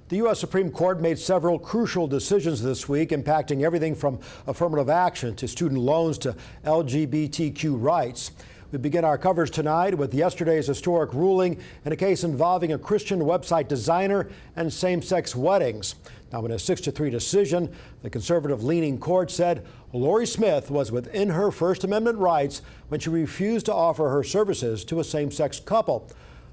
The U.S. Supreme Court made several crucial decisions this week, impacting everything from affirmative action to student loans to LGBTQ rights. We begin our coverage tonight with yesterday's historic ruling in a case involving a Christian website designer and same-sex weddings. Now, in a 6-3 decision, the conservative-leaning court said Lori Smith was within her First Amendment rights when she refused to offer her services to a same-sex couple.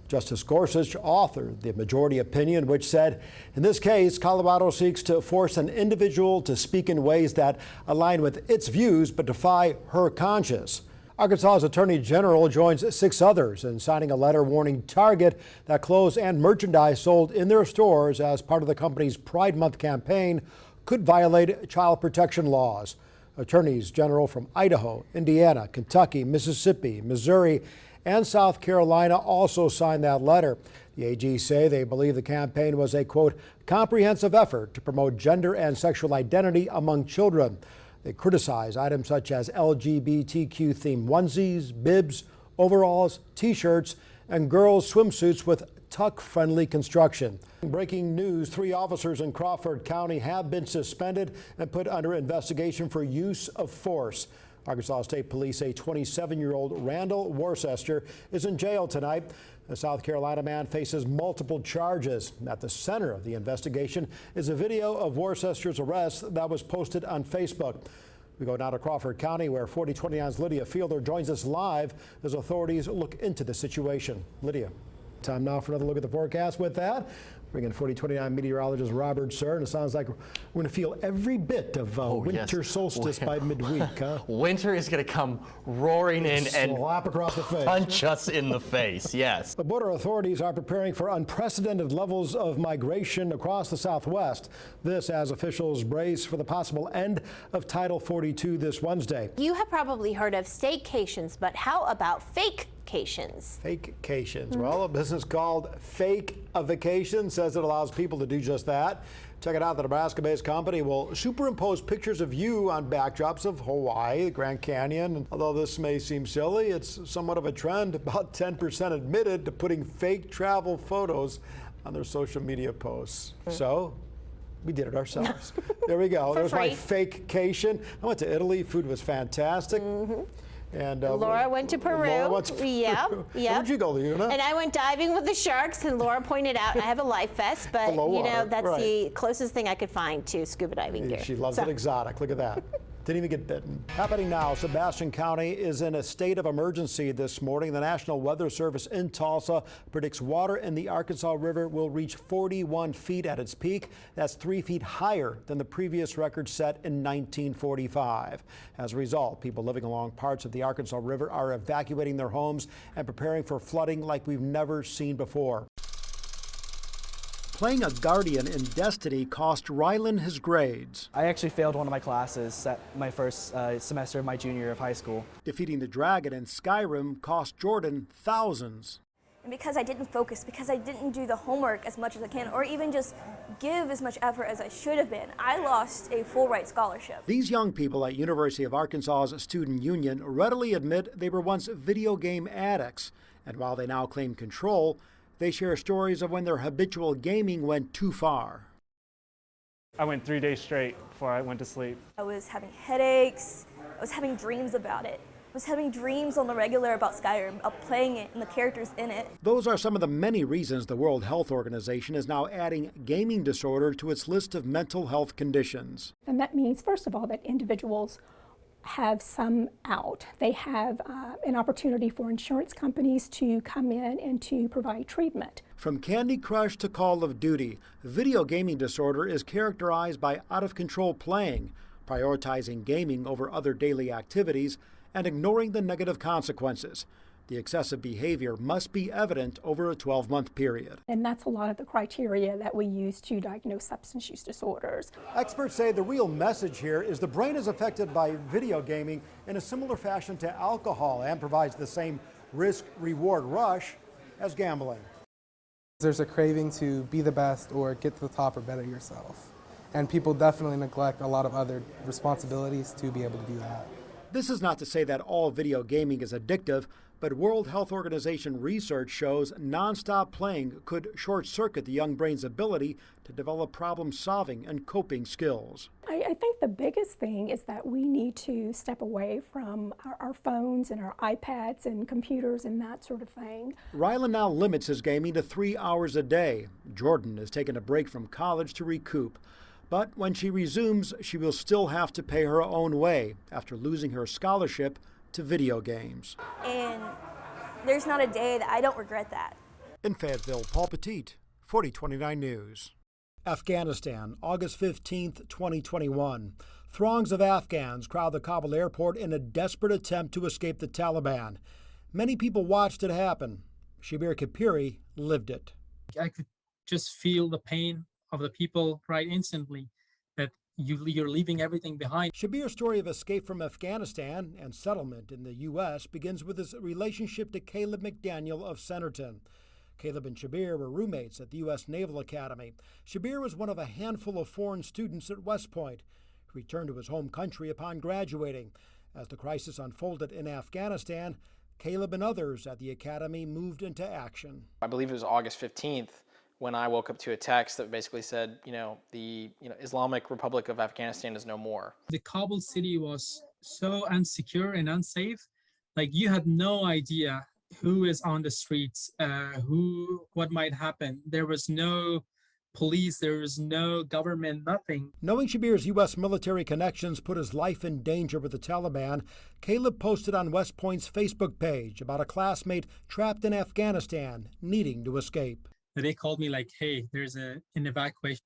Justice Gorsuch authored the majority opinion, which said, in this case, Colorado seeks to force an individual to speak in ways that align with its views but defy her conscience. Arkansas's Attorney General joins 6 others in signing a letter warning Target that clothes and merchandise sold in their stores as part of the company's Pride Month campaign could violate child protection laws. Attorneys General from Idaho, Indiana, Kentucky, Mississippi, Missouri, and South Carolina also signed that letter. The AGs say they believe the campaign was a, quote, comprehensive effort to promote gender and sexual identity among children. They criticize items such as LGBTQ-themed onesies, bibs, overalls, T-shirts, and girls' swimsuits with tuck-friendly construction. Breaking news, 3 officers in Crawford County have been suspended and put under investigation for use of force. Arkansas State Police say 27-year-old Randall Worcester is in jail tonight. The South Carolina man faces multiple charges. At the center of the investigation is a video of Worcester's arrest that was posted on Facebook. We go now to Crawford County, where 4029's Lydia Fielder joins us live as authorities look into the situation. Lydia. Time now for another look at the forecast. With that, bring in 4029 meteorologist Robert Sir, and it sounds like we're going to feel every bit of winter solstice by midweek. Huh? Winter is going to come roaring in and slap across the face. Punch us in the face, yes. The border authorities are preparing for unprecedented levels of migration across the Southwest. This as officials brace for the possible end of Title 42 this Wednesday. You have probably heard of staycations, but how about fake-cations? Fakecations. Well, a business called Fake a Vacation says it allows people to do just that. Check it out. The Nebraska-based company will superimpose pictures of you on backdrops of Hawaii, the Grand Canyon. And although this may seem silly, it's somewhat of a trend. About 10% admitted to putting fake travel photos on their social media posts. So we did it ourselves. There we go. There's my fakecation. I went to Italy. Food was fantastic. And Laura went to Peru. Yeah. Where'd you go, Luna? And I went diving with the sharks, and Laura pointed out I have a life vest, but you know, that's the closest thing I could find to scuba diving gear. She loves it exotic. Look at that. Didn't even get bitten. Happening now, Sebastian County is in a state of emergency this morning. The National Weather Service in Tulsa predicts water in the Arkansas River will reach 41 feet at its peak. That's 3 feet higher than the previous record set in 1945. As a result, people living along parts of the Arkansas River are evacuating their homes and preparing for flooding like we've never seen before. Playing a guardian in Destiny cost Rylan his grades. I actually failed one of my classes at my first semester of my junior year of high school. Defeating the dragon in Skyrim cost Jordan thousands. And because I didn't focus, because I didn't do the homework as much as I can, or even just give as much effort as I should have been, I lost a full ride scholarship. These young people at University of Arkansas's Student Union readily admit they were once video game addicts. And while they now claim control, they share stories of when their habitual gaming went too far. I went 3 days straight before I went to sleep. I was having headaches. I was having dreams about it. I was having dreams on the regular about Skyrim, of playing it and the characters in it. Those are some of the many reasons the World Health Organization is now adding gaming disorder to its list of mental health conditions. And that means, first of all, that individuals have some out. They have an opportunity for insurance companies to come in and to provide treatment. From Candy Crush to Call of Duty, video gaming disorder is characterized by out-of-control playing, prioritizing gaming over other daily activities, and ignoring the negative consequences. The excessive behavior must be evident over a 12-month period. And that's a lot of the criteria that we use to diagnose substance use disorders. Experts say the real message here is the brain is affected by video gaming in a similar fashion to alcohol and provides the same risk-reward rush as gambling. There's a craving to be the best or get to the top or better yourself. And people definitely neglect a lot of other responsibilities to be able to do that. This is not to say that all video gaming is addictive, But World Health Organization research shows nonstop playing could short-circuit the young brain's ability to develop problem-solving and coping skills. I think the biggest thing is that we need to step away from our phones and our iPads and computers and that sort of thing. Rylan now limits his gaming to 3 hours a day. Jordan has taken a break from college to recoup. But when she resumes, she will still have to pay her own way after losing her scholarship to video games. And there's not a day that I don't regret that. In Fayetteville, Paul Petit, 4029 News. Afghanistan, August 15, 2021. Throngs of Afghans crowd the Kabul airport in a desperate attempt to escape the Taliban. Many people watched it happen. Shabir Kapiri lived it. I could just feel the pain of the people right instantly, that you're leaving everything behind. Shabir's story of escape from Afghanistan and settlement in the U.S. begins with his relationship to Caleb McDaniel of Centerton. Caleb and Shabir were roommates at the U.S. Naval Academy. Shabir was one of a handful of foreign students at West Point. He returned to his home country upon graduating. As the crisis unfolded in Afghanistan, Caleb and others at the academy moved into action. I believe it was August 15th when I woke up to a text that basically said, the Islamic Republic of Afghanistan is no more. The Kabul city was so unsecure and unsafe. Like, you had no idea who is on the streets, what might happen. There was no police, there was no government, nothing. Knowing Shabir's U.S. military connections put his life in danger with the Taliban, Caleb posted on West Point's Facebook page about a classmate trapped in Afghanistan needing to escape. They called me like, hey, there's an evacuation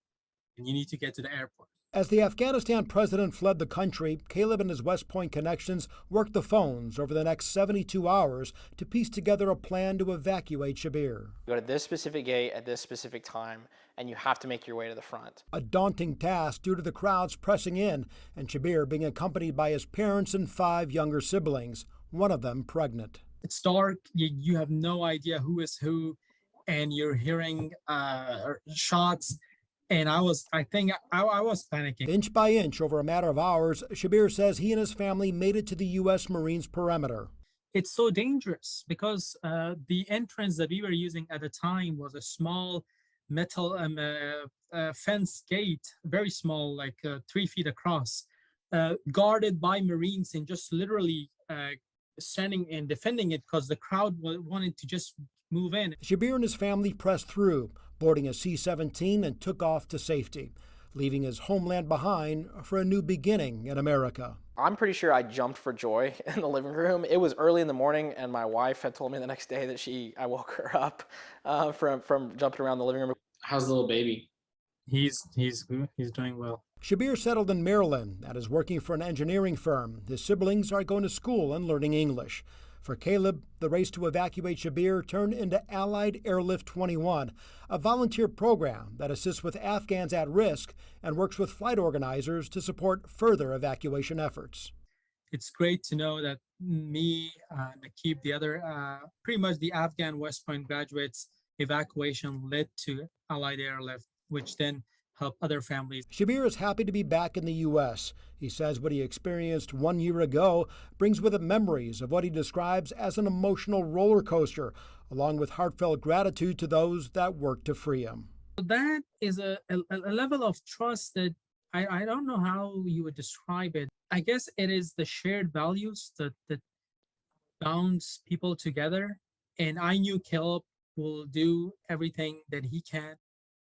and you need to get to the airport. As the Afghanistan president fled the country, Caleb and his West Point connections worked the phones over the next 72 hours to piece together a plan to evacuate Shabir. You go to this specific gate at this specific time, and you have to make your way to the front. A daunting task due to the crowds pressing in, and Shabir being accompanied by his parents and 5 younger siblings, one of them pregnant. It's dark, you have no idea who is who, and you're hearing shots. And I was panicking. Inch by inch, over a matter of hours, Shabir says he and his family made it to the U.S. Marines perimeter. It's so dangerous because the entrance that we were using at the time was a small metal fence gate, very small, like 3 feet across, guarded by Marines and just literally standing and defending it because the crowd wanted to just move in. Shabir and his family pressed through, boarding a C-17 and took off to safety, leaving his homeland behind for a new beginning in America. I'm pretty sure I jumped for joy in the living room. It was early in the morning, and my wife had told me the next day that I woke her up from jumping around the living room. How's the little baby? He's doing well. Shabir settled in Maryland and is working for an engineering firm. His siblings are going to school and learning English. For Caleb, the race to evacuate Shabir turned into Allied Airlift 21, a volunteer program that assists with Afghans at risk and works with flight organizers to support further evacuation efforts. It's great to know that me, Nakib, the other, pretty much the Afghan West Point graduates evacuation led to Allied Airlift, which then helped other families. Shabir is happy to be back in the U.S. He says what he experienced 1 year ago brings with it memories of what he describes as an emotional roller coaster, along with heartfelt gratitude to those that worked to free him. That is a level of trust that I don't know how you would describe it. I guess it is the shared values that bounds people together. And I knew Caleb will do everything that he can